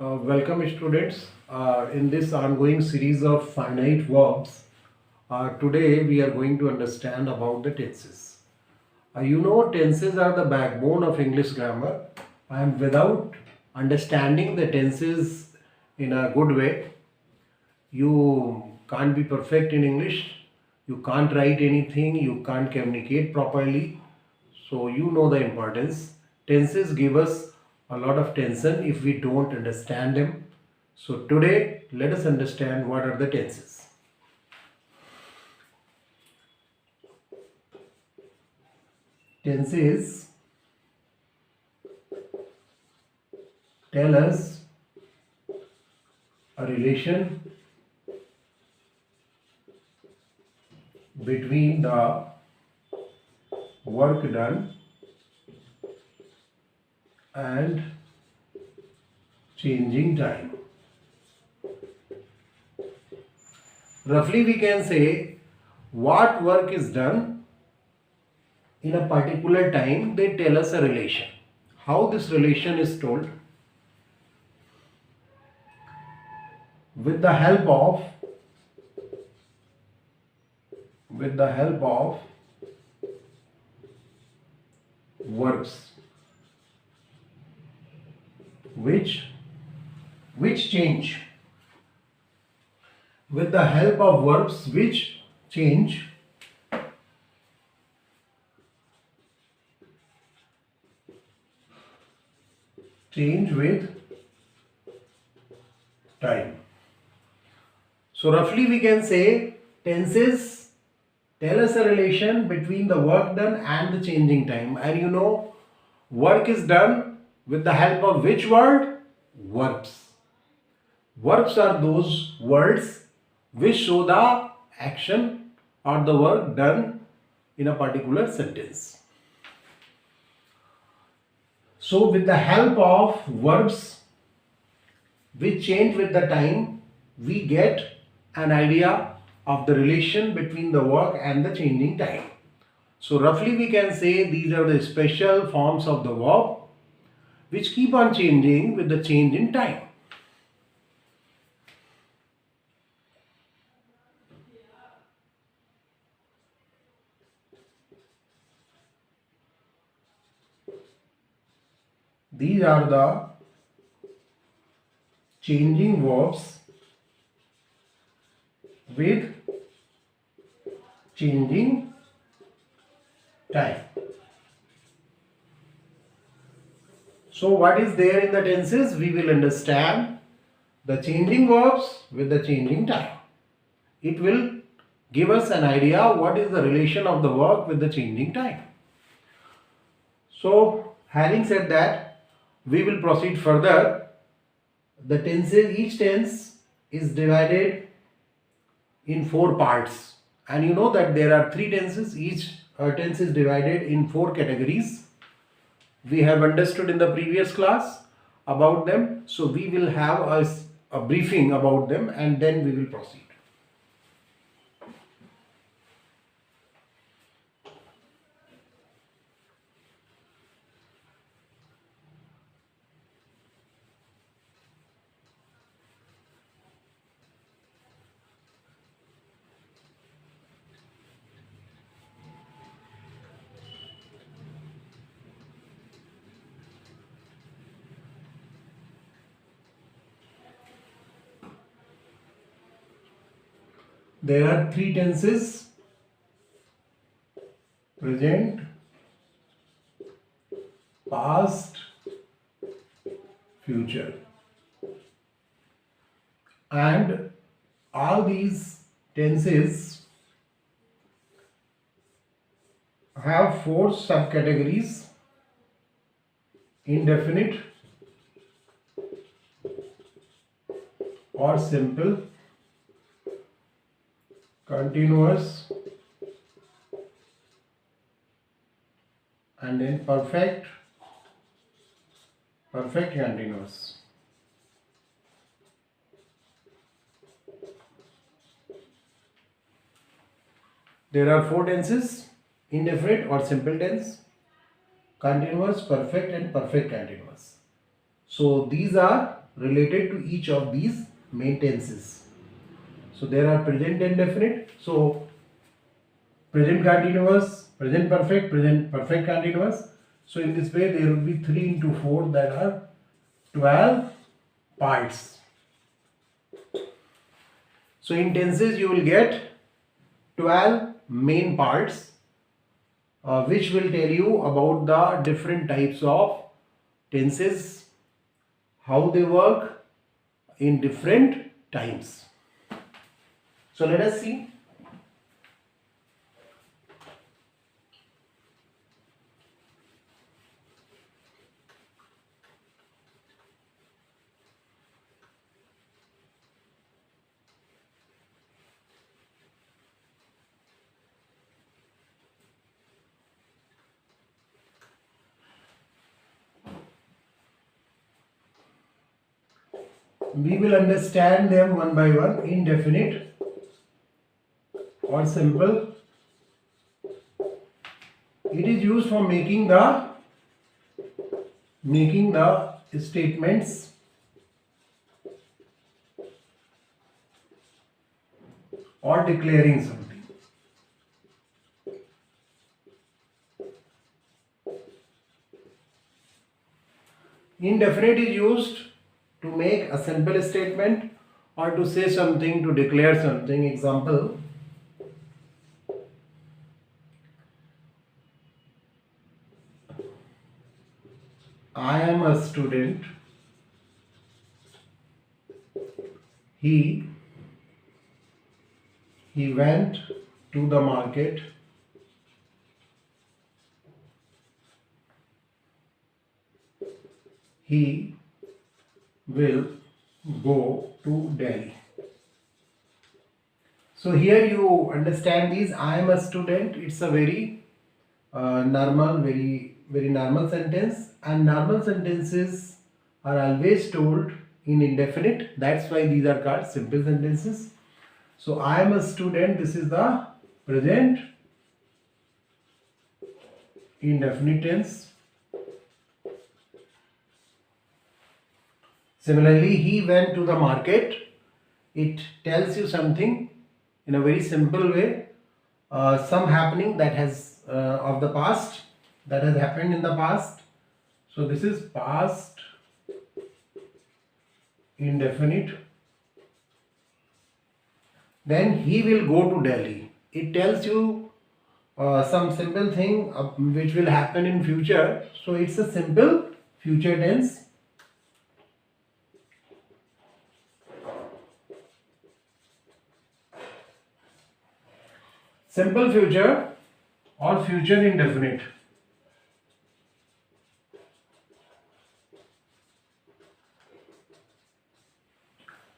Welcome students in this ongoing series of finite verbs. Today we are going to understand about the tenses. Tenses are the backbone of English grammar, and without understanding the tenses in a good way, you can't be perfect in English, you can't write anything, you can't communicate properly. So you know the importance. Tenses give us a lot of tension if we don't understand them. So today let us understand what are the tenses. Tenses tell us a relation between the work done and changing time. Roughly we can say what work is done in a particular time, they tell us a relation. How this relation is told? With the help of verbs which change. With the help of verbs which change with time. So roughly we can say tenses tell us a relation between the work done and the changing time. And work is done with the help of which word? Verbs. Verbs are those words which show the action or the work done in a particular sentence. So with the help of verbs which change with the time, we get an idea of the relation between the work and the changing time. So roughly we can say these are the special forms of the verb which keep on changing with the change in time. These are the changing verbs with changing time. So what is there in the tenses? We will understand the changing verbs with the changing time. It will give us an idea what is the relation of the work with the changing time. So having said that, we will proceed further. The tenses, each tense is divided in 4 parts, and you know that there are 3 tenses. Each tense is divided in 4 categories. We have understood in the previous class about them, so we will have a briefing about them and then we will proceed. There are 3 tenses: present, past, future. And all these tenses have 4 subcategories: indefinite or simple, continuous, and then perfect continuous. There are 4 tenses: indefinite or simple tense, continuous, perfect and perfect continuous. So these are related to each of these main tenses. So there are present indefinite. So present continuous, present perfect, present perfect continuous. So in this way there will be 3 into 4, that are 12 parts. So in tenses you will get 12 main parts, which will tell you about the different types of tenses, how they work in different times. So let us see. We will understand them one by one. Indefinite or simple. It is used for making the statements or declaring something. Indefinite is used to make a simple statement or to say something, to declare something. Example, I am a student. He went to the market. He will go to Delhi. So here you understand these. I am a student. It's a very normal, very normal sentence, and normal sentences are always told in indefinite. That's why these are called simple sentences. So I am a student. This is the present indefinite tense. Similarly, he went to the market. It tells you something in a very simple way, some happening that has of the past, that has happened in the past. So this is past indefinite. Then he will go to Delhi. It tells you some simple thing which will happen in future. So it's a simple future tense. Simple future or future indefinite.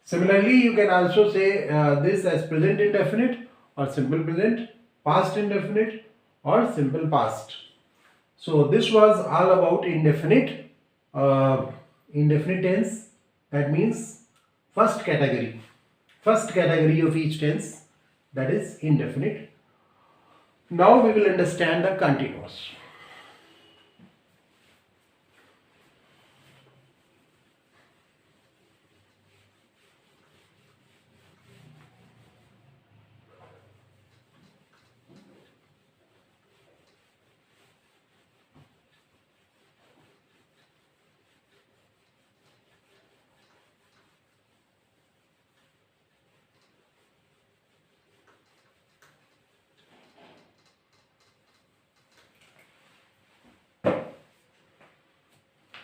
Similarly, you can also say this as present indefinite or simple present, past indefinite or simple past. So this was all about indefinite, indefinite tense. That means first category of each tense, that is indefinite. Now we will understand the continuous.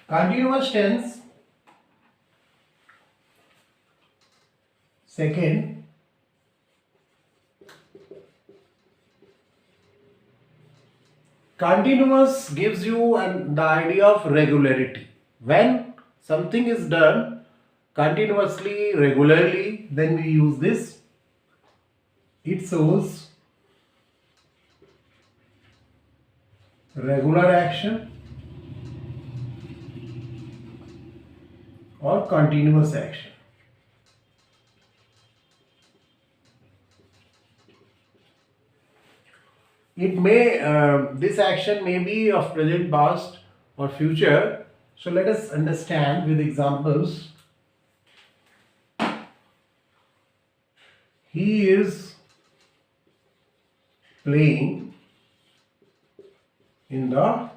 Continuous tense. Second, continuous gives you the idea of regularity. When something is done continuously, regularly, then we use this. It shows regular action or continuous action. It may, this action may be of present, past or future. So let us understand with examples. He is playing in the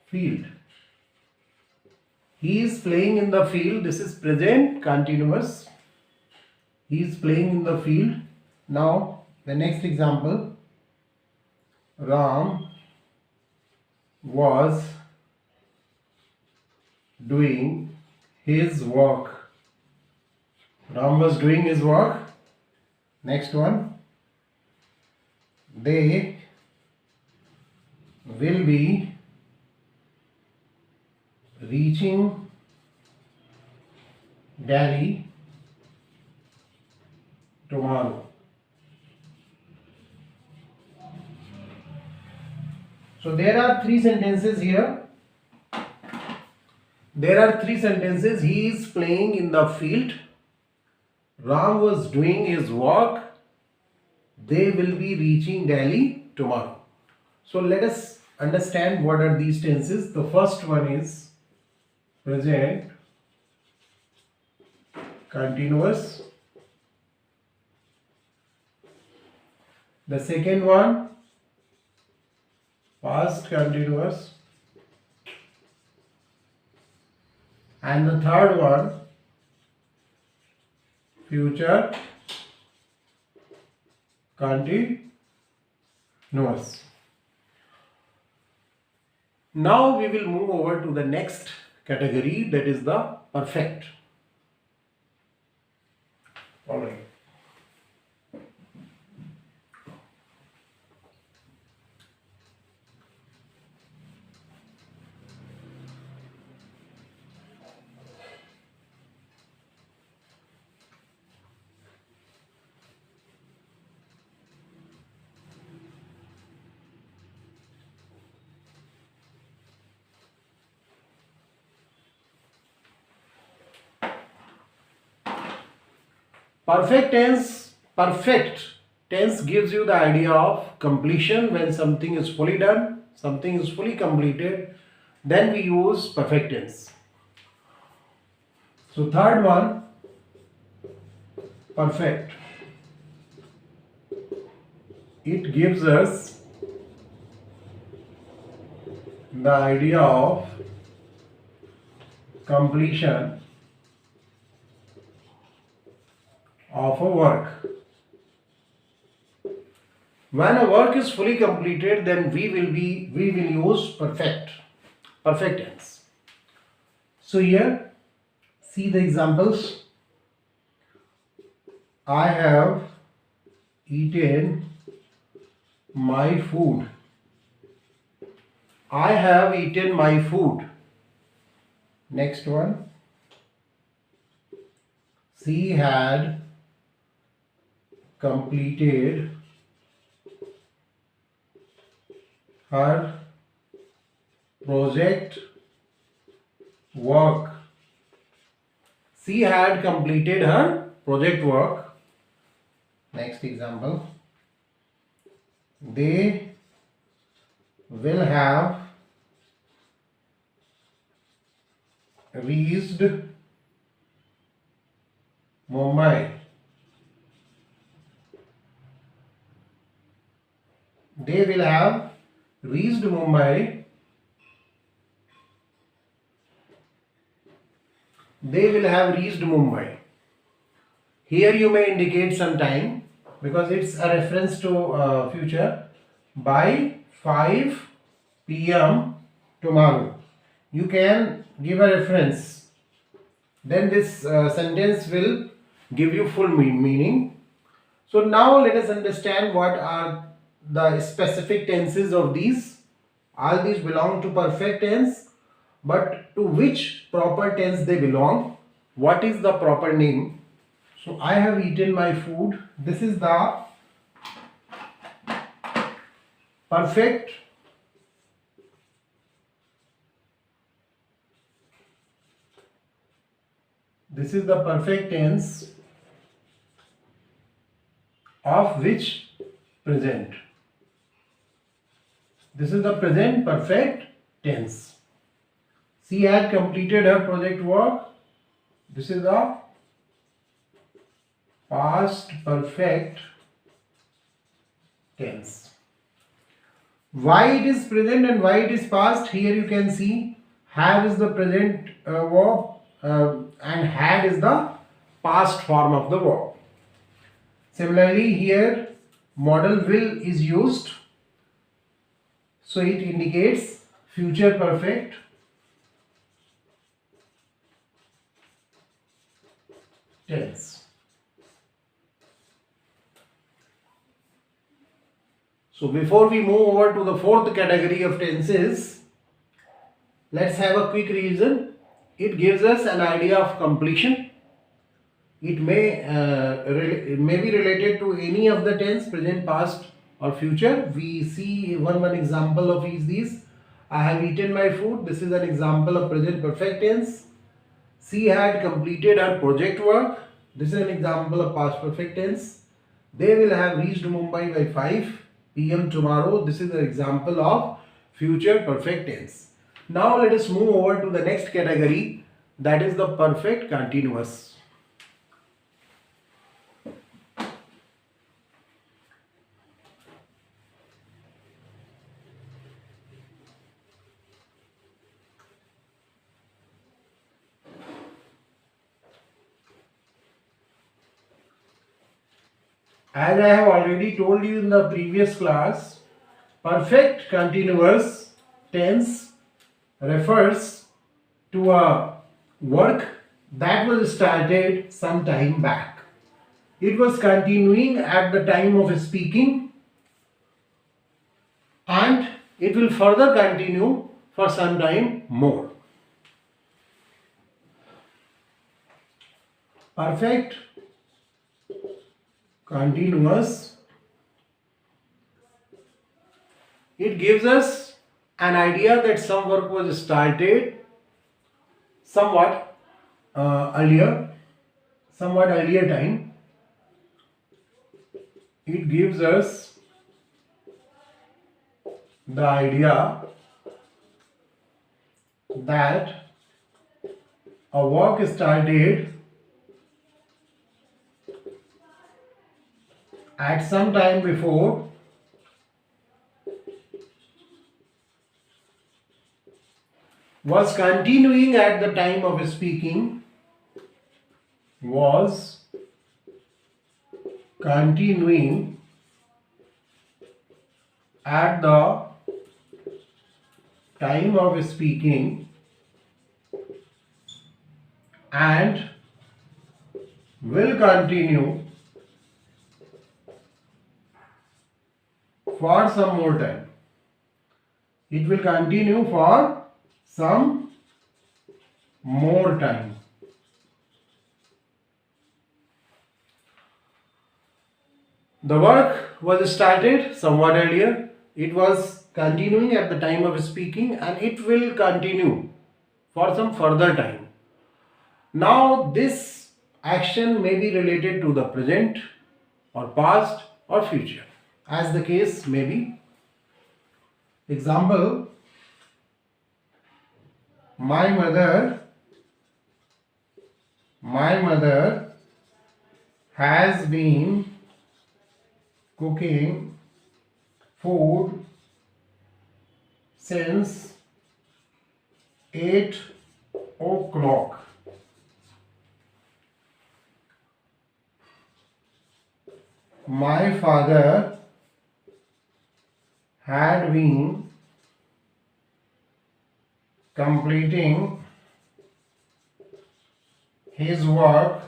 field. He is playing in the field. This is present continuous. He is playing in the field. Now the next example. Ram was doing his work. Ram was doing his work. Next one. They will be reaching Delhi tomorrow. So there are three sentences here. There are three sentences. He is playing in the field. Ram was doing his work. They will be reaching Delhi tomorrow. So let us understand what are these tenses. The first one is present continuous. The second one past continuous. And the third one future continuous. Now we will move over to the next category, that is the perfect. All right. Perfect tense gives you the idea of completion. When something is fully done, something is fully completed, then we use perfect tense. So third one, perfect. It gives us the idea of completion of a work. When a work is fully completed, then we will use perfect tense. So here, see the examples. I have eaten my food. I have eaten my food. Next one. She had completed her project work. She had completed her project work. Next example. They will have reached Mumbai. They will have reached Mumbai. They will have reached Mumbai. Here you may indicate some time because it's a reference to future. By 5 p.m. tomorrow. You can give a reference. Then this sentence will give you full meaning. So now let us understand what are the specific tenses of these. All these belong to perfect tense, but to which proper tense they belong? What is the proper name? So I have eaten my food. This is the perfect tense of which present. This is the present perfect tense. She had completed her project work. This is the past perfect tense. Why it is present and why it is past? Here you can see have is the present verb and had is the past form of the verb. Similarly, here modal will is used, so it indicates future perfect tense. So before we move over to the fourth category of tenses, let's have a quick revision. It gives us an idea of completion. It may be related to any of the tense, present, past or future. We see one example of each these. I have eaten my food. This is an example of present perfect tense. She had completed her project work. This is an example of past perfect tense. They will have reached Mumbai by 5 p.m. tomorrow. This is an example of future perfect tense. Now let us move over to the next category, that is the perfect continuous. As I have already told you in the previous class, perfect continuous tense refers to a work that was started some time back. It was continuing at the time of speaking and it will further continue for some time more. Perfect continuous, it gives us an idea that some work was started somewhat earlier time. It gives us the idea that a work started at some time before, was continuing at the time of speaking, was continuing at the time of speaking and will continue for some more time. It will continue for some more time. The work was started somewhat earlier. It was continuing at the time of speaking and it will continue for some further time. Now this action may be related to the present or past or future, as the case may be. Example, my mother has been cooking food since 8 o'clock. My father had been completing his work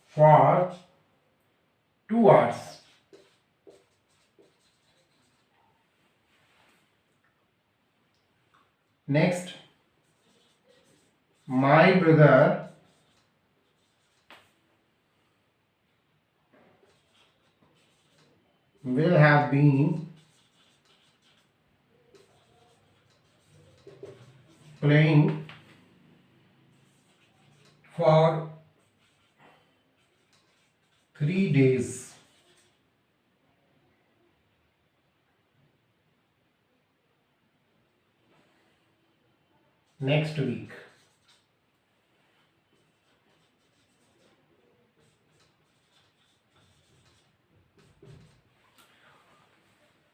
for 2 hours. Next, my brother will have been playing for 3 days. Next week.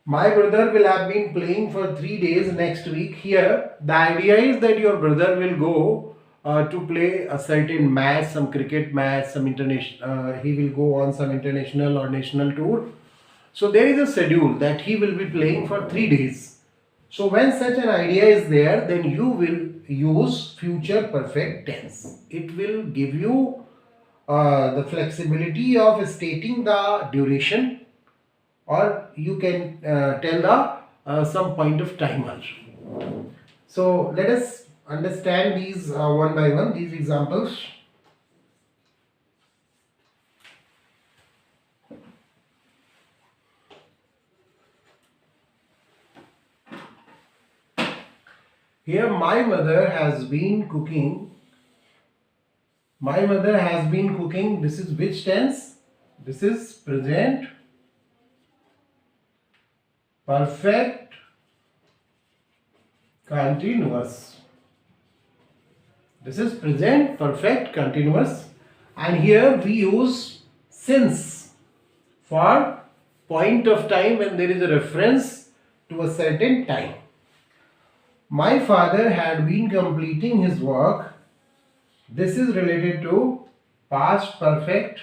My brother will have been playing for 3 days next week. Here, the idea is that your brother will go to play a certain match, some cricket match, some international. He will go on some international or national tour. So there is a schedule that he will be playing for 3 days. So when such an idea is there, then you will use future perfect tense. It will give you the flexibility of stating the duration, or you can tell the some point of time also. So let us understand these one by one, these examples. Here my mother has been cooking. My mother has been cooking. This is which tense? This is present perfect continuous. This is present perfect continuous, and here we use since for point of time when there is a reference to a certain time. My father had been completing his work. This is related to past perfect.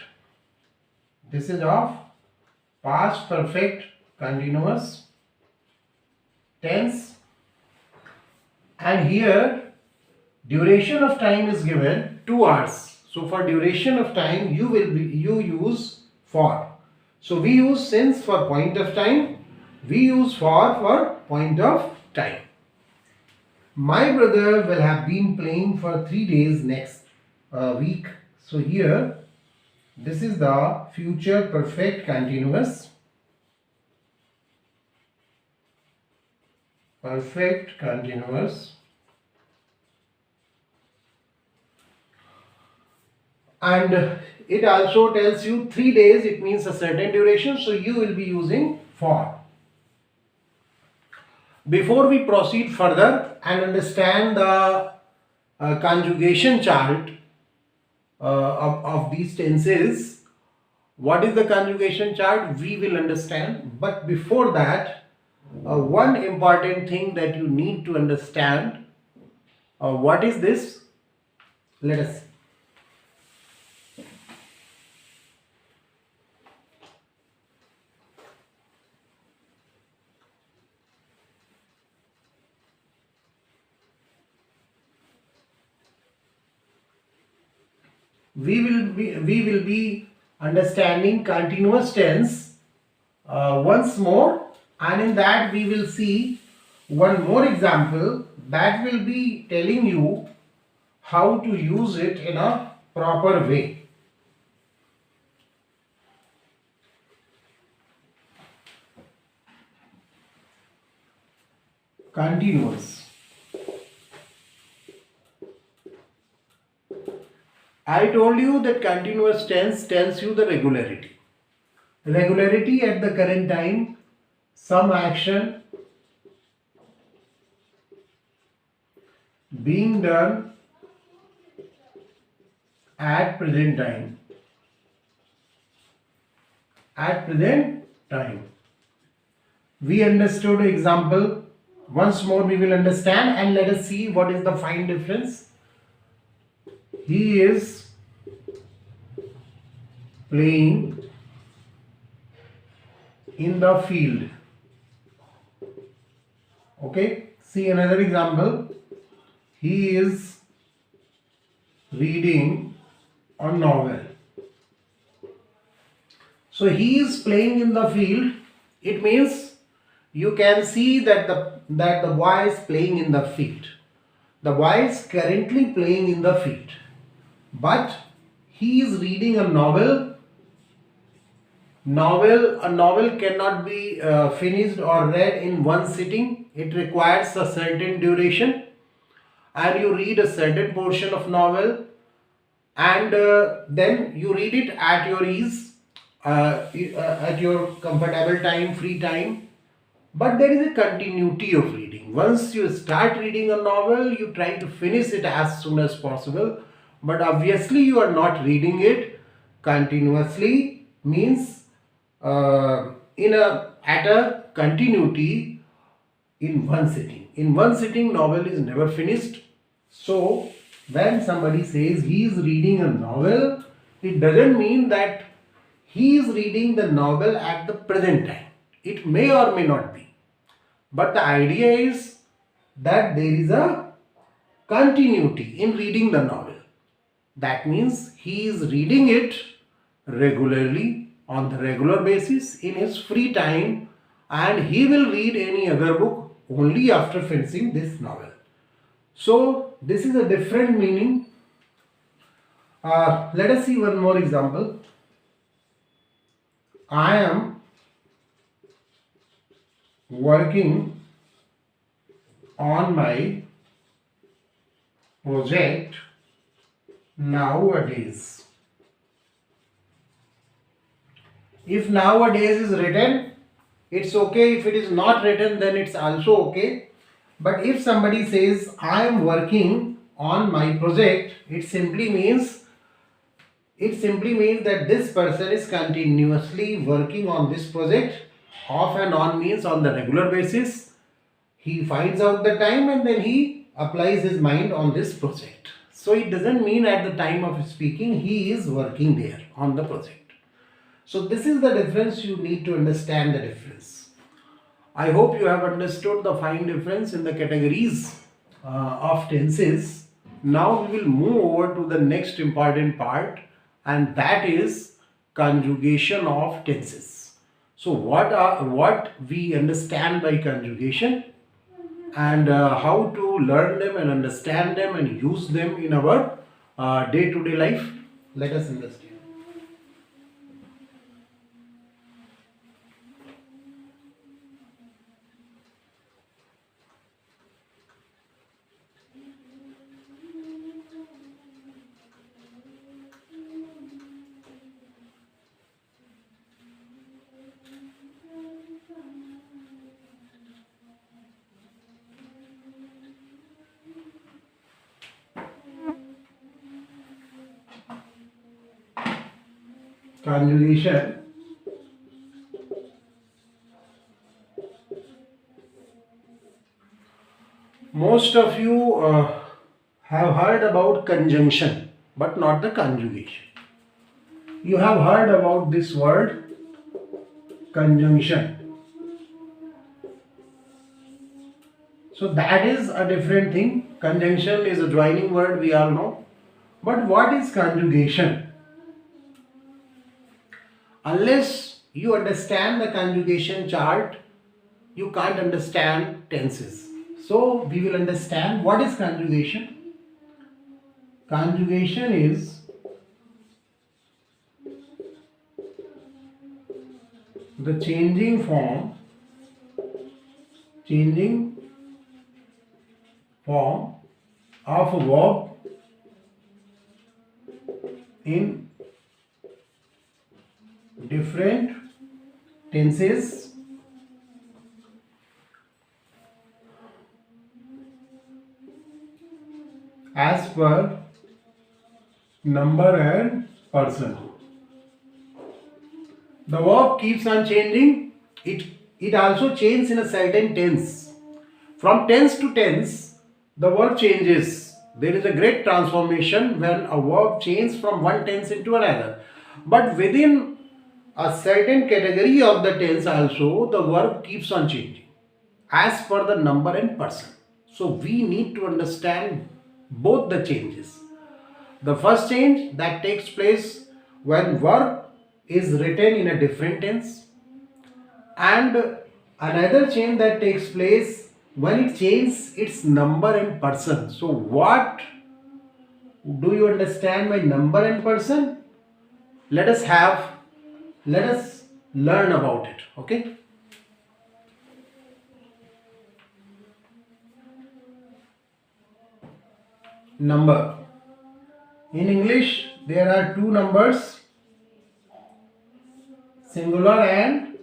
This is of past perfect continuous tense, and here duration of time is given 2 hours. So for duration of time you use for. So we use since for point of time, we use for point of time. My brother will have been playing for 3 days next week. So here this is the future perfect continuous. Perfect continuous. And it also tells you 3 days, it means a certain duration, so you will be using for. Before we proceed further and understand the conjugation chart of these tenses, what is the conjugation chart we will understand. But before that, one important thing that you need to understand, what is this? Let us see. We will be understanding continuous tense once more, and in that we will see one more example that will be telling you how to use it in a proper way. Continuous. I told you that continuous tense tells you the regularity. Regularity at the current time, some action being done at present time. At present time. We understood example. Once more we will understand, and let us see what is the fine difference. He is playing in the field. Okay, see another example. He is reading a novel. So he is playing in the field. It means you can see that the boy is playing in the field. The boy is currently playing in the field, but he is reading a novel. A novel cannot be finished or read in one sitting. It requires a certain duration, and you read a certain portion of novel, and then you read it at your ease, at your comfortable time, free time. But there is a continuity of reading. Once you start reading a novel, you try to finish it as soon as possible, but obviously you are not reading it continuously. Means at a continuity in one sitting. In one sitting, novel is never finished. So when somebody says he is reading a novel, it doesn't mean that he is reading the novel at the present time. It may or may not be. But the idea is that there is a continuity in reading the novel. That means he is reading it regularly on the regular basis in his free time, and he will read any other book only after finishing this novel. So this is a different meaning. Let us see one more example. I am working on my project nowadays. If nowadays is written, it's okay. If it is not written, then it's also okay. But if somebody says I am working on my project, it simply means that this person is continuously working on this project. Off and on means on the regular basis. He finds out the time and then he applies his mind on this project. So it doesn't mean at the time of speaking he is working there on the project. So this is the difference. You need to understand the difference. I hope you have understood the fine difference in the categories of tenses. Now we will move over to the next important part, and that is conjugation of tenses. So what we understand by conjugation, and how to learn them and understand them and use them in our day-to-day life. Let us understand. Conjugation. Most of you have heard about conjunction, but not the conjugation. You have heard about this word conjunction. So that is a different thing. Conjunction is a joining word, we all know. But what is conjugation? Unless you understand the conjugation chart, you can't understand tenses. So we will understand what is conjugation. Conjugation is the changing form of a verb in different tenses as per number and person. The verb keeps on changing. It also changes in a certain tense. From tense to tense, the verb changes. There is a great transformation when a verb changes from one tense into another. But within a certain category of the tense also, the verb keeps on changing as per the number and person. So we need to understand both the changes. The first change that takes place when verb is written in a different tense, and another change that takes place when it changes its number and person. So what do you understand by number and person? Let us learn about it. Okay. Number. In English, there are two numbers, singular and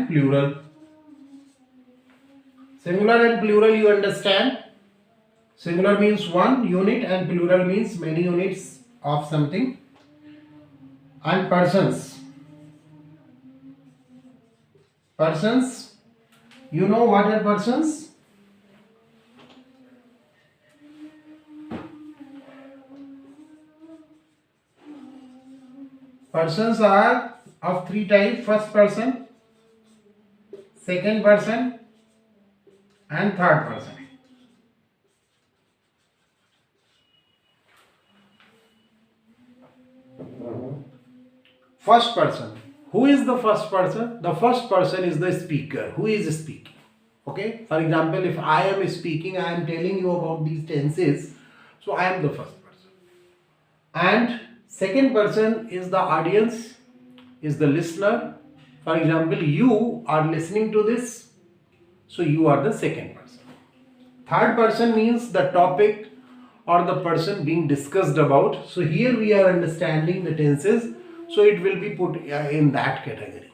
plural. Singular and plural you understand. Singular means one unit and plural means many units of something. And persons. Persons. You know what are persons? Persons are of three types: first person, second person, and third person. First person. Who is the first person? The first person is the speaker. Who is speaking? Okay. For example, if I am speaking, I am telling you about these tenses. So I am the first person. And second person is the audience, is the listener. For example, you are listening to this. So you are the second person. Third person means the topic or the person being discussed about. So here we are understanding the tenses. So it will be put in that category.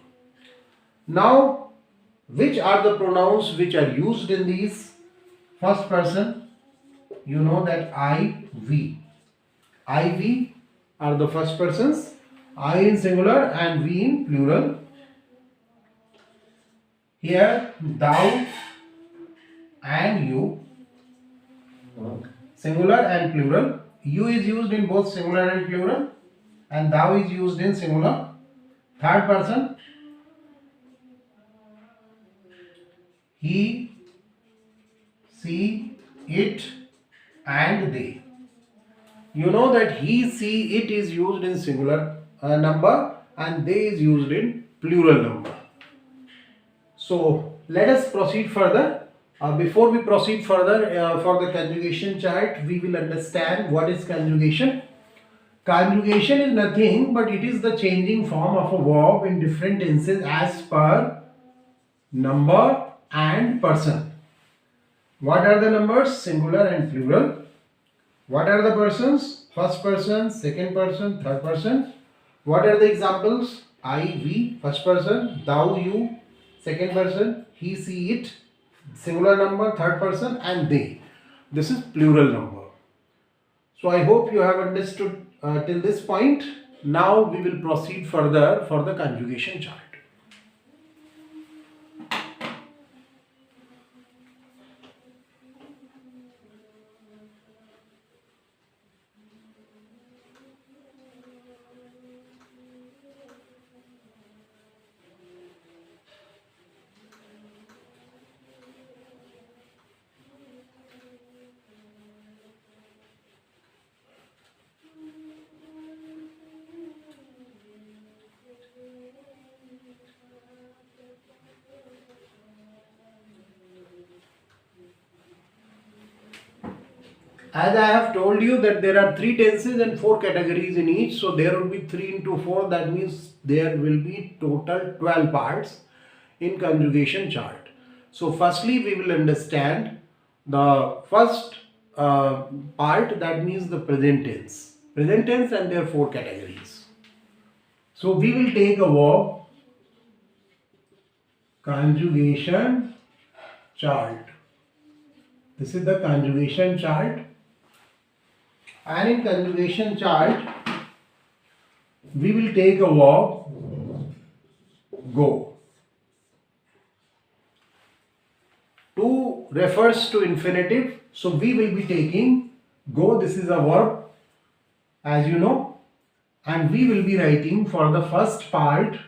Now, which are the pronouns which are used in these? First person, you know that I, we. I, we are the first persons. I in singular and we in plural. Here, thou and you. Singular and plural. You is used in both singular and plural. And thou is used in singular. Third person, he, she, it, and they. You know that he, she, it is used in singular number and they is used in plural number. So let us proceed further. Before we proceed further for the conjugation chart, we will understand what is conjugation. Conjugation is nothing but it is the changing form of a verb in different tenses as per number and person. What are the numbers? Singular and plural. What are the persons? First person, second person, third person. What are the examples? I, we, first person, thou, you, second person, he, she, it, singular number, third person, and they. This is plural number. So I hope you have understood till this point. Now we will proceed further for the conjugation chart. As I have told you that there are 3 tenses and 4 categories in each. So there will be 3 into 4. That means there will be total 12 parts in conjugation chart. So firstly we will understand the first part, that means the present tense. Present tense and their 4 categories. So we will take a verb conjugation chart. This is the conjugation chart. And in conjugation chart, we will take a verb go. To refers to infinitive, so we will be taking go. This is a verb, as you know, and we will be writing for the first part.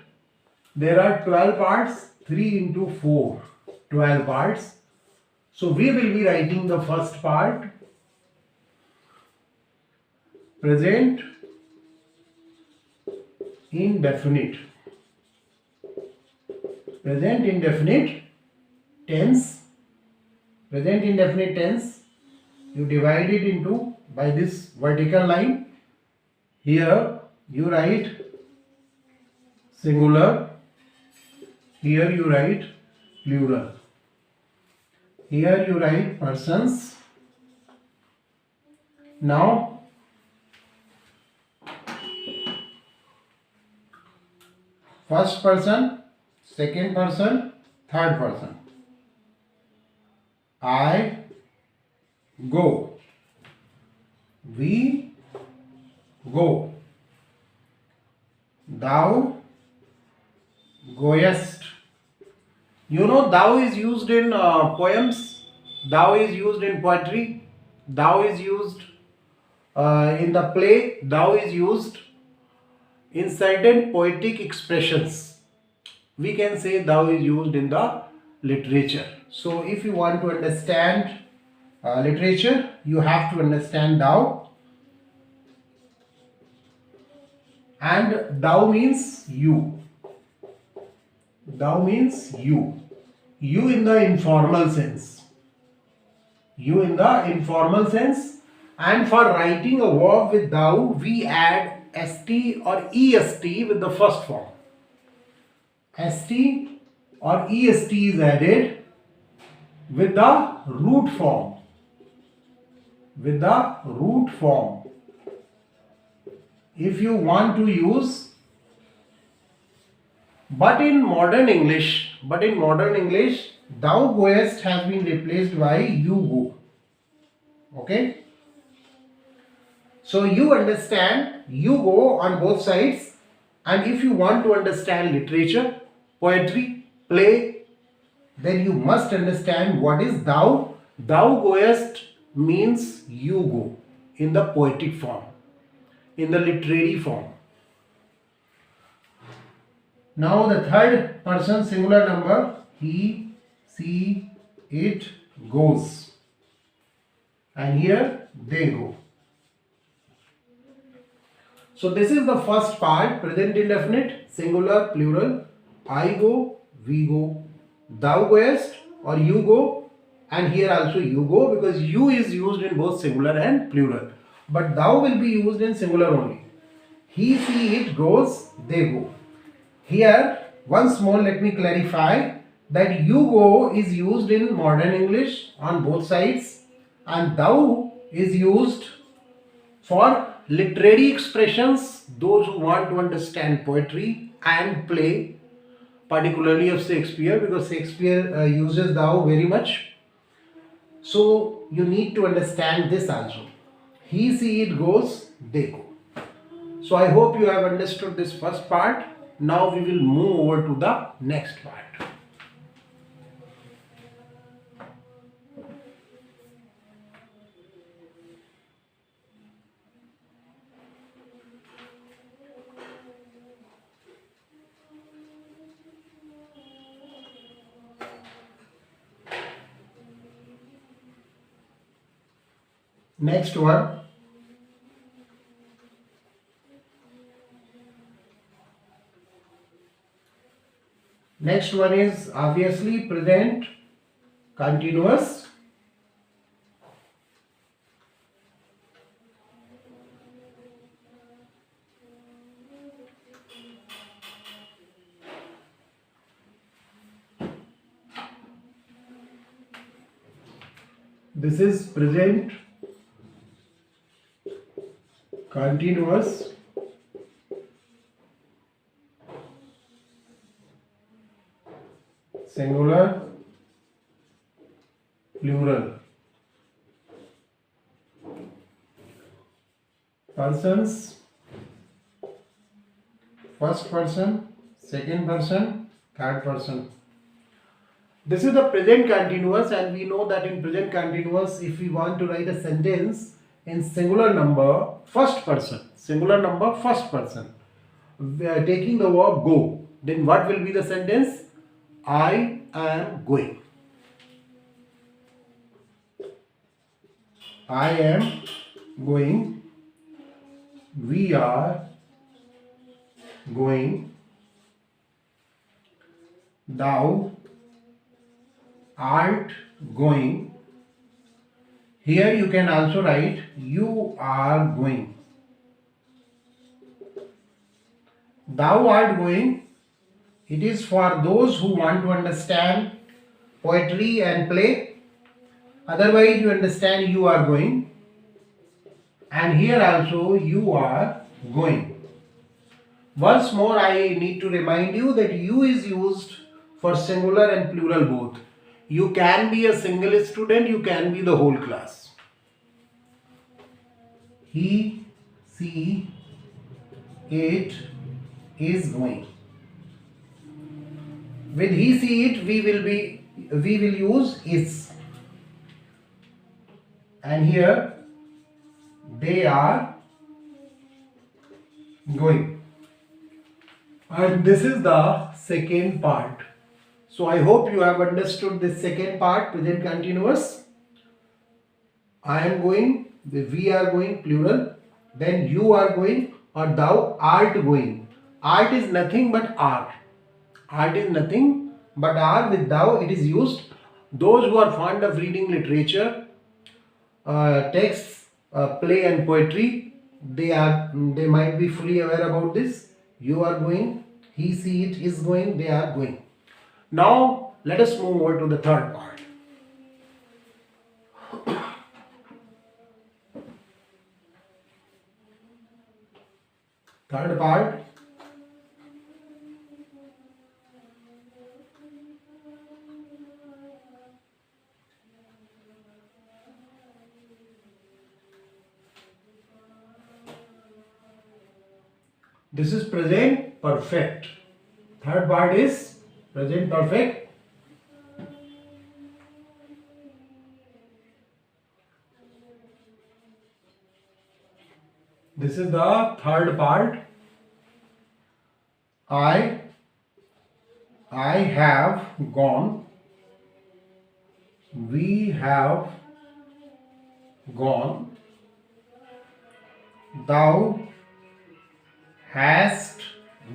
There are 12 parts, 3 into 4, 12 parts. So we will be writing the first part, present indefinite. Present indefinite tense. Present indefinite tense, you divide it into by this vertical line. Here you write singular. Here you write plural. Here you write persons. Now first person, second person, third person. I go. We go. Thou goest. You know, thou is used in poems, thou is used in poetry, thou is used in the play, thou is used in certain poetic expressions. We can say thou is used in the literature. So if you want to understand literature, you have to understand thou, and thou means you. Thou means you. You in the informal sense. You in the informal sense. And for writing a verb with thou, we add st or est with the first form. St or est is added with the root form. With the root form. If you want to use, but in modern English, thou goest has been replaced by you go. Okay. So you understand you go on both sides, and if you want to understand literature, poetry, play, then you must understand what is thou. Thou goest means you go in the poetic form, in the literary form. Now the third person singular number, he, she, it goes, and here they go. So this is the first part, present indefinite, singular, plural. I go, we go, thou goest or you go, and here also you go, because you is used in both singular and plural. But thou will be used in singular only. He, she, it goes, they go. Here, once more let me clarify that you go is used in modern English on both sides, and thou is used for literary expressions, those who want to understand poetry and play, particularly of Shakespeare, because Shakespeare uses thou very much. So you need to understand this also. He, she, it goes, they go. So I hope you have understood this first part. Now we will move over to the next part. Next one. Next one is obviously present continuous. This is present continuous. Singular, plural. Persons, first person, second person, third person. This is the present continuous, and we know that in present continuous, if we want to write a sentence in singular number, first person, we are taking the verb go, then what will be the sentence? I am going. I am going. We are going. Thou art going. Here you can also write you are going. Thou art going. It is for those who want to understand poetry and play. Otherwise you understand you are going. And here also you are going. Once more I need to remind you that you is used for singular and plural both. You can be a single student, you can be the whole class. He, she, it is going. With he, see, it, we will use is. And here they are going. And this is the second part. So I hope you have understood this second part, present continuous. I am going, we are going, plural. Then you are going or thou art going. Art is nothing but are. Art is nothing but are. With thou it is used. Those who are fond of reading literature, texts, play and poetry, they might be fully aware about this. You are going, he, see, it is going, they are going. Now let us move over to the third part. Third part. This is present perfect. Third part is present perfect. This is the third part. I have gone. We have gone. Thou hast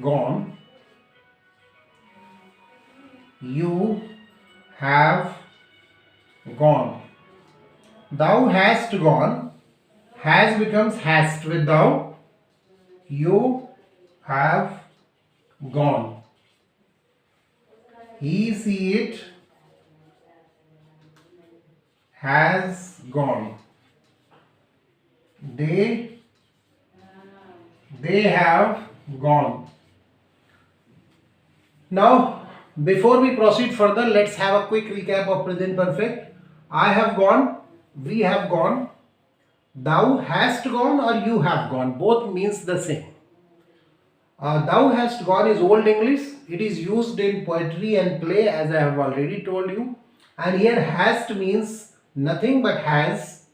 gone. You have gone. Thou hast gone. Has becomes hast with thou. You have gone. He, see, it has gone. They have gone. Now, before we proceed further, let's have a quick recap of present perfect. I have gone, we have gone, thou hast gone or you have gone. Both means the same. Thou hast gone is Old English. It is used in poetry and play, as I have already told you. And here hast means nothing but has.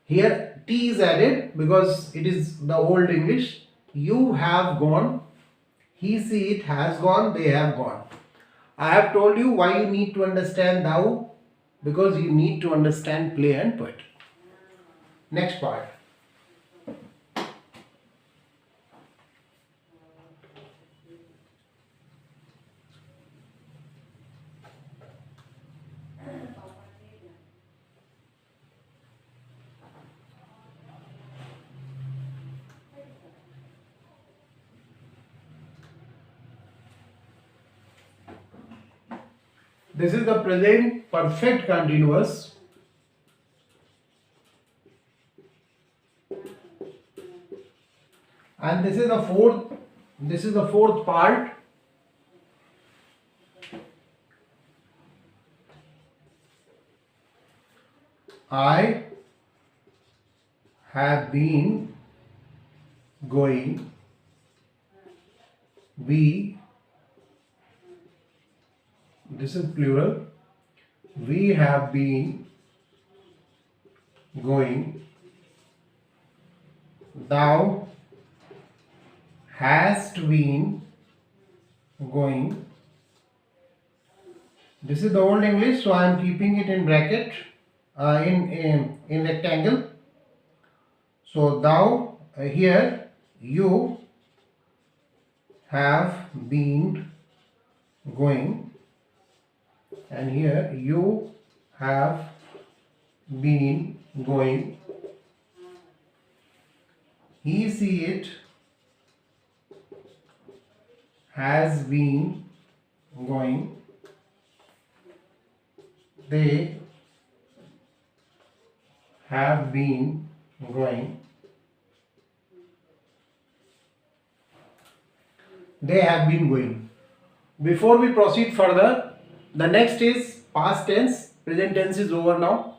Here T is added because it is the Old English. You have gone. He, see, it has gone. They have gone. I have told you why you need to understand thou, because you need to understand play and poetry. Next part. This is the present perfect continuous. And this is the fourth part. I have been going. We, this is plural. We have been going. Thou hast been going. This is the Old English, so I am keeping it in bracket, in rectangle. So thou, here you have been going, and here you have been going. He, see, it has been going. They have been going. They have been going. Before we proceed further, the next is past tense. Present tense is over now.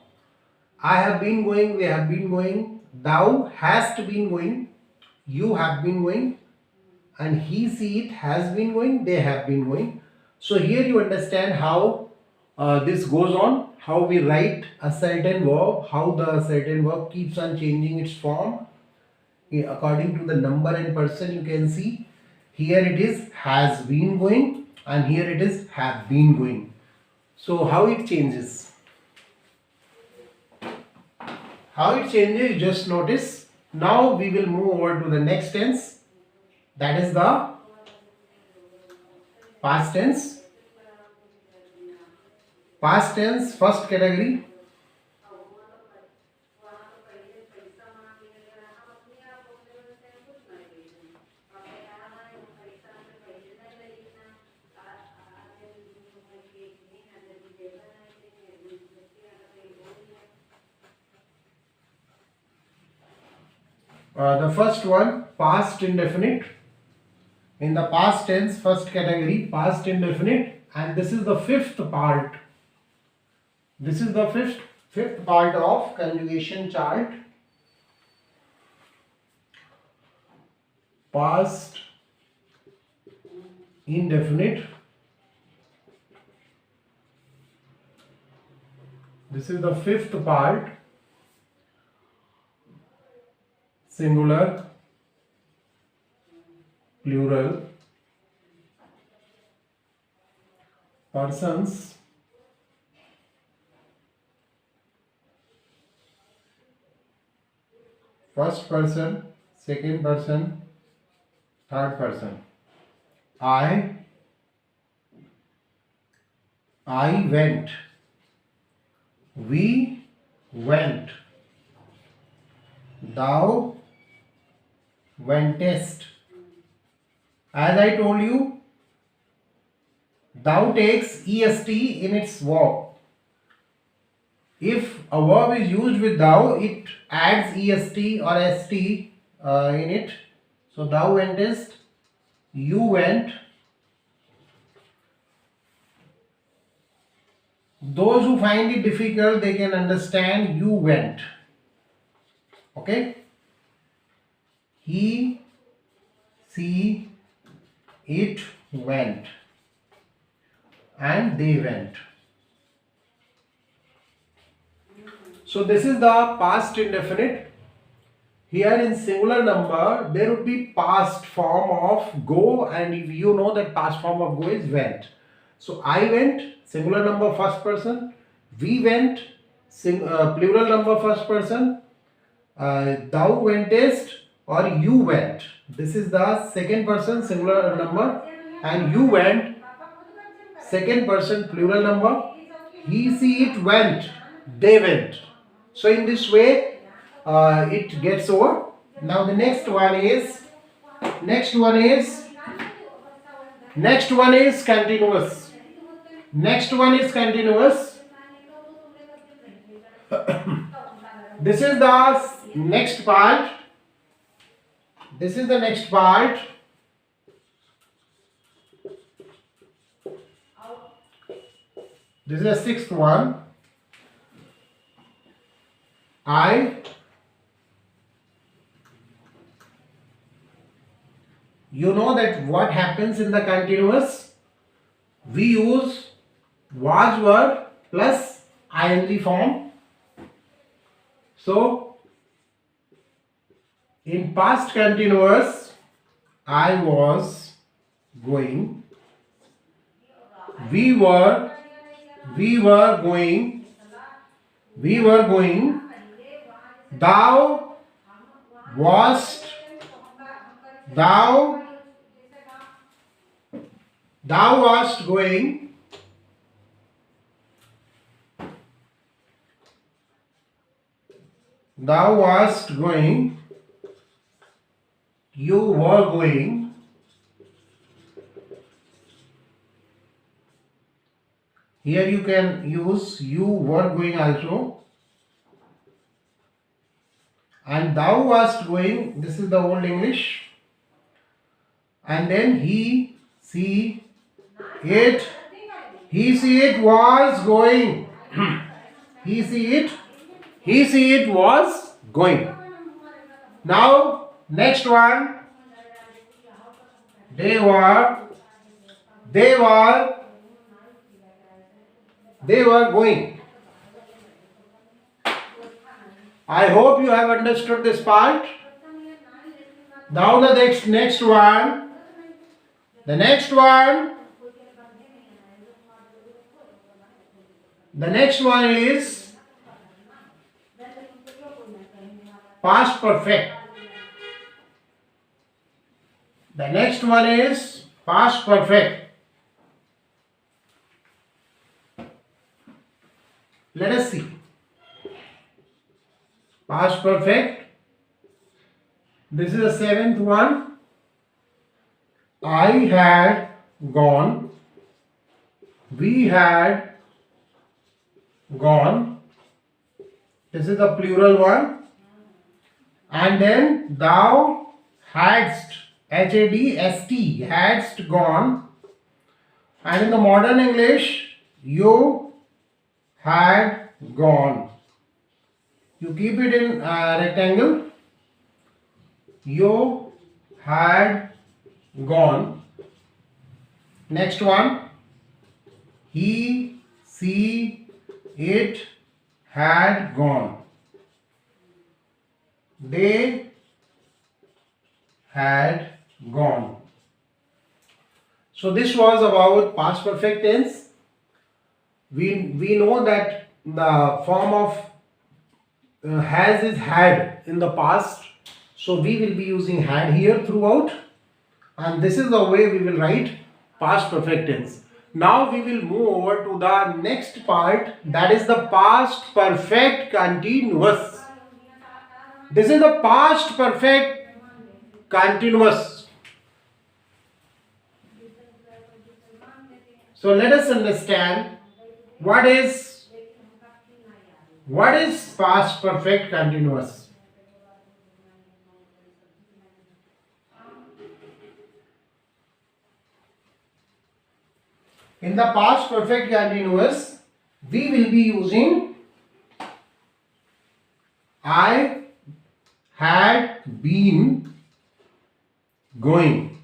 I have been going, we have been going. Thou hast been going, you have been going. And he, see, it has been going, they have been going. So here you understand how this goes on, how we write a certain verb, how the certain verb keeps on changing its form according to the number and person. You can see here it is has been going and here it is have been going. So how it changes? How it changes, just notice. Now we will move over to the next tense, that is the past tense. Past tense, first category. The first one, past indefinite. In the past tense, first category, past indefinite, and this is the fifth part. This is the fifth part of conjugation chart. Past indefinite. This is the fifth part. Singular, plural, persons, first person, second person, third person. I went, we went, thou wentest. As I told you, thou takes est in its verb. If a verb is used with thou, it adds est or st in it. So thou wentest, you went. Those who find it difficult, they can understand you went. Okay? He, she, it went, and they went. So this is the past indefinite. Here in singular number, there would be past form of go, and if you know that past form of go is went. So I went, singular number first person. We went, plural number first person. Thou wentest or you went. This is the second person singular number, and you went, second person plural number. He, she, it went, they went. So in this way it gets over. Now the next one is continuous. Next one is continuous. This is the next part. This is the next part. This is the sixth one. You know that what happens in the continuous? We use was verb plus ing form. So in past continuous, I was going, we were going, thou wast going, you were going, here you can use you were going also, and thou wast going, this is the old English, and then he, she, it was going. he, she, it was going. Now next one, they were, They were going. I hope you have understood this part. Now the next one. The next one. The next one is past perfect. The next one is past perfect. Let us see. Past perfect. This is the seventh one. I had gone. We had gone. This is the plural one. And then thou hadst, Hadst, hadst gone. And in the modern English, you had gone. You keep it in rectangle. You had gone. Next one. He, she, it had gone. They had gone. So this was about past perfect tense. We know that the form of has is had in the past. So we will be using had here throughout. And this is the way we will write past perfect tense. Now we will move over to the next part, that is the past perfect continuous. This is the past perfect continuous. So let us understand what is past perfect continuous. In the past perfect continuous, we will be using I had been going.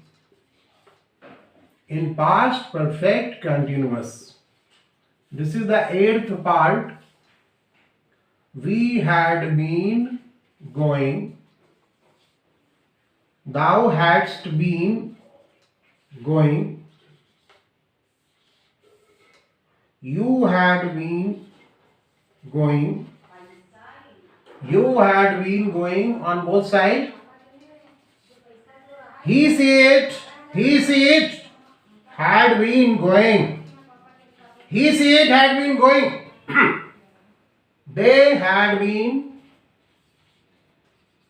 In past perfect continuous, this is the eighth part. We had been going. Thou hadst been going. You had been going. You had been going on both sides. He, see it had been going. He, see it had been going. They had been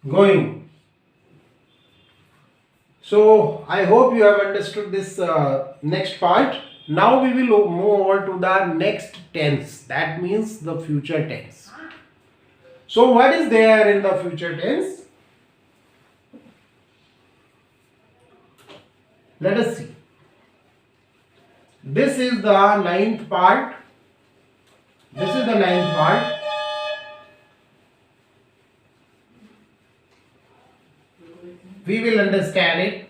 going. So I hope you have understood this next part. Now we will move over to the next tense. That means the future tense. So what is there in the future tense? Let us see. This is the ninth part. This is the ninth part. We will understand it.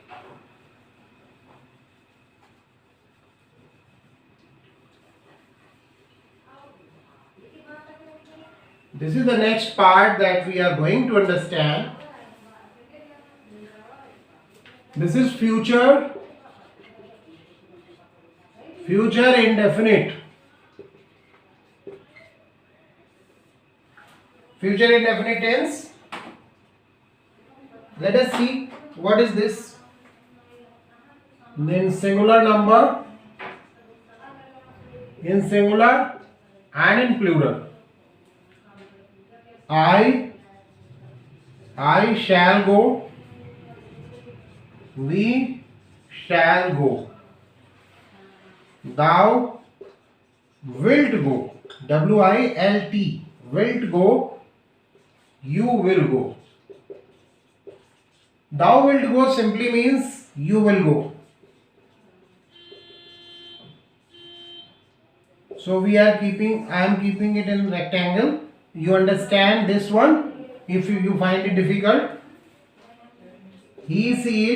This is the next part that we are going to understand. This is future indefinite. Future indefinite tense. Let us see what is this. In singular number, in singular and in plural. I shall go. We shall go. Thou wilt go. W-I-L-T. Wilt go. You will go. Thou wilt go simply means you will go. So I am keeping it in rectangle. You understand this one? If you find it difficult, he, see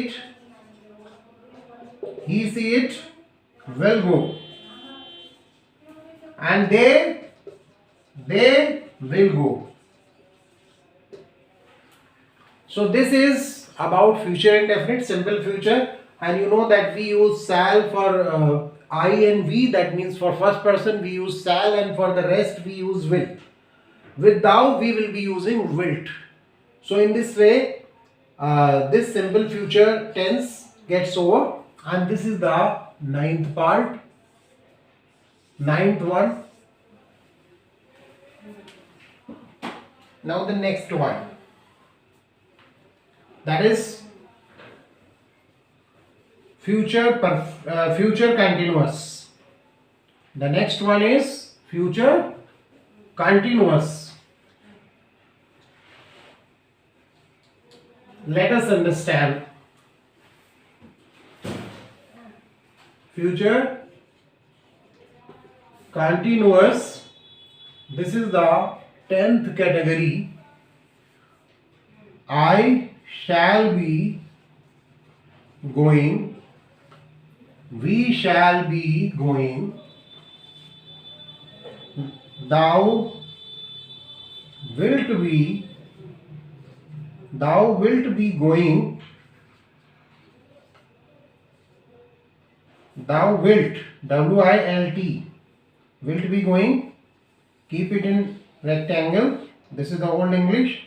it will go. and they will go. So this is about future indefinite, simple future, and you know that we use shall for I and we, that means for first person we use shall, and for the rest we use will. With thou we will be using wilt. So in this way this simple future tense gets over, and this is the ninth part, ninth one. Now the next one, that is future continuous. The next one is future continuous. Let us understand. Future continuous, this is the 10th category. I shall be going, we shall be going, thou wilt be, thou wilt be going, thou wilt, W-I-L-T, wilt be going, keep it in rectangle. This is the old English.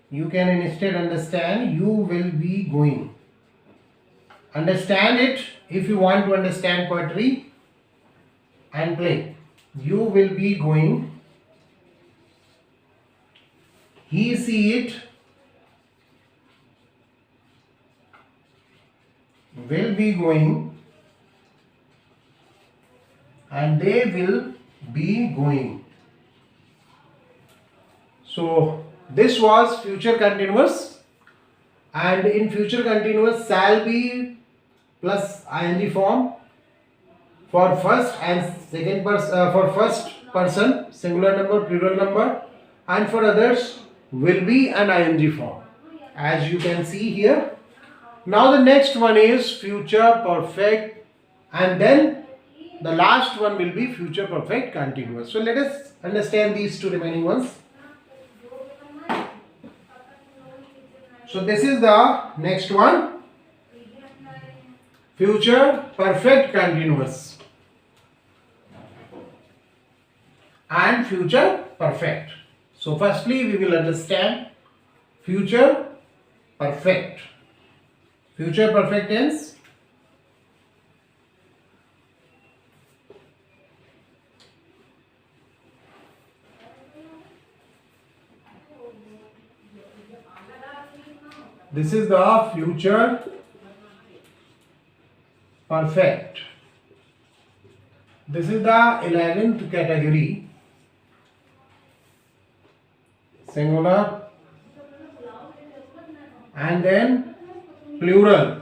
You can instead understand you will be going. Understand it if you want to understand poetry and play. You will be going, he see it, will be going, and they will be going. So this was future continuous, and in future continuous shall be plus ing form for first and second person, for first person singular number, plural number, and for others will be an ing form, as you can see here. Now the next one is future perfect, and then the last one will be future perfect continuous. So let us understand these two remaining ones. So this is the next one, future perfect continuous and future perfect. So firstly we will understand future perfect. Future perfect tense. This is the future perfect. This is the 11th category, singular, and then plural.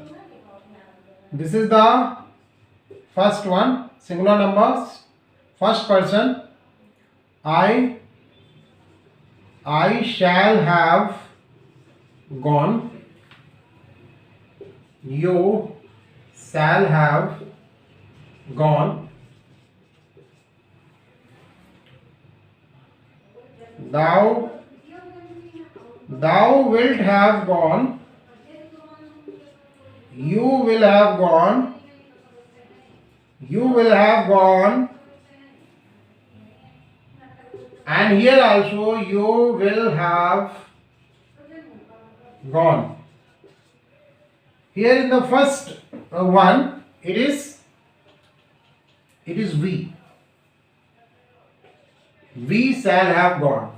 This is the first one, singular numbers, first person. I shall have gone, you shall have gone, thou wilt have gone, you will have gone, you will have gone, and here also you will have gone. Here in the first one it is we shall have gone.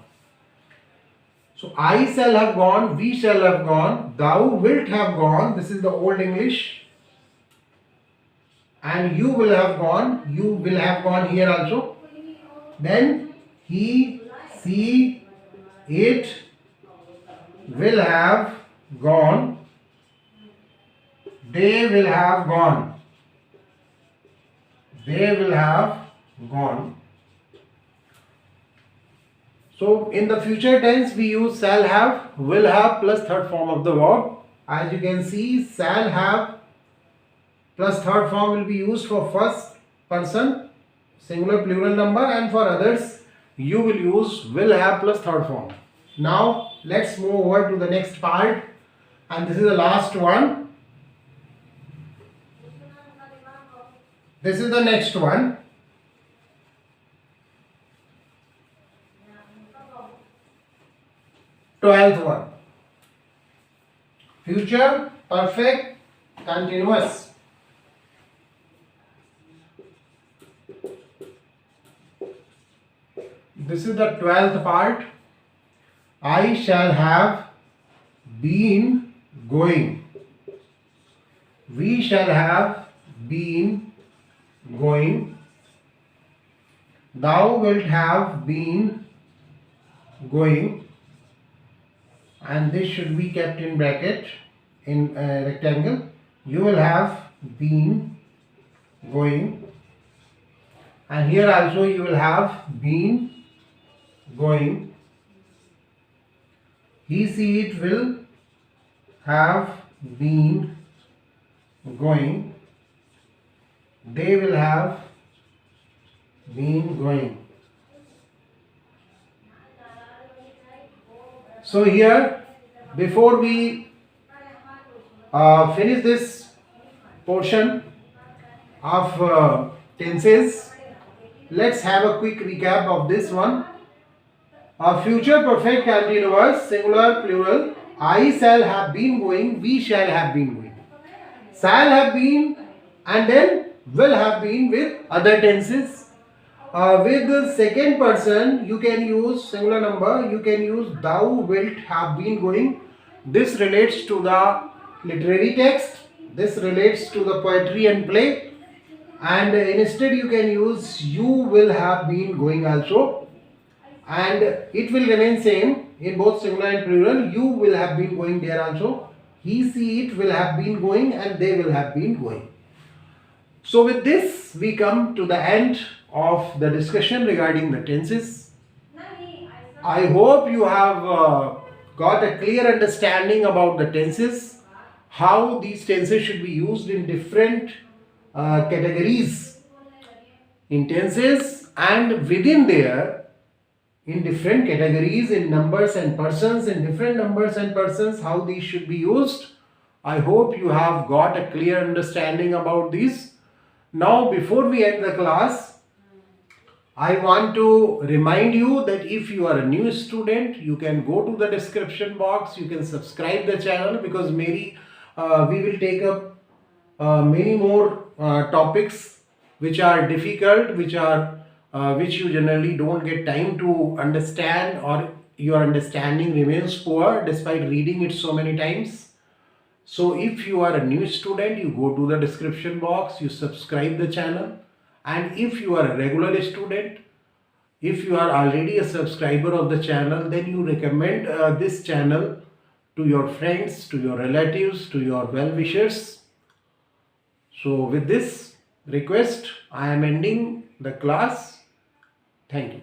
So I shall have gone, we shall have gone, thou wilt have gone, this is the old English, and you will have gone, you will have gone here also. Then he, she, it will have gone, they will have gone, they will have gone. So in the future tense we use shall have, will have plus third form of the verb. As you can see, shall have plus third form will be used for first person singular plural number, and for others you will use will have plus third form. Now let's move over to the next part, and this is the last one. This is the next one. Twelfth one. Future perfect continuous. This is the 12th part. I shall have been going. We shall have been going. Thou wilt have been going. And this should be kept in bracket, in a rectangle. You will have been going. And here also you will have been going. He, she, it will have been going. They will have been going. So here, before we finish this portion of tenses, let's have a quick recap of this one. Future perfect continuous, singular plural. I shall have been going, we shall have been going. Shall have been and then will have been with other tenses. With the second person, you can use singular number, you can use thou wilt have been going. This relates to the literary text, this relates to the poetry and play, and instead you can use you will have been going also, and it will remain same in both singular and plural. You will have been going there also. He, she, it will have been going, and they will have been going. So with this, we come to the end of the discussion regarding the tenses. I hope you have got a clear understanding about the tenses, how these tenses should be used in different categories in tenses, and within there in different categories in numbers and persons, in different numbers and persons, how these should be used. I hope you have got a clear understanding about these. Now, before we end the class, I want to remind you that if you are a new student, you can go to the description box, you can subscribe the channel, because we will take up many more topics which are difficult, which you generally don't get time to understand, or your understanding remains poor despite reading it so many times. So if you are a new student, you go to the description box, you subscribe the channel, and if you are a regular student, if you are already a subscriber of the channel, then you recommend this channel to your friends, to your relatives, to your well-wishers. So with this request, I am ending the class. Thank you.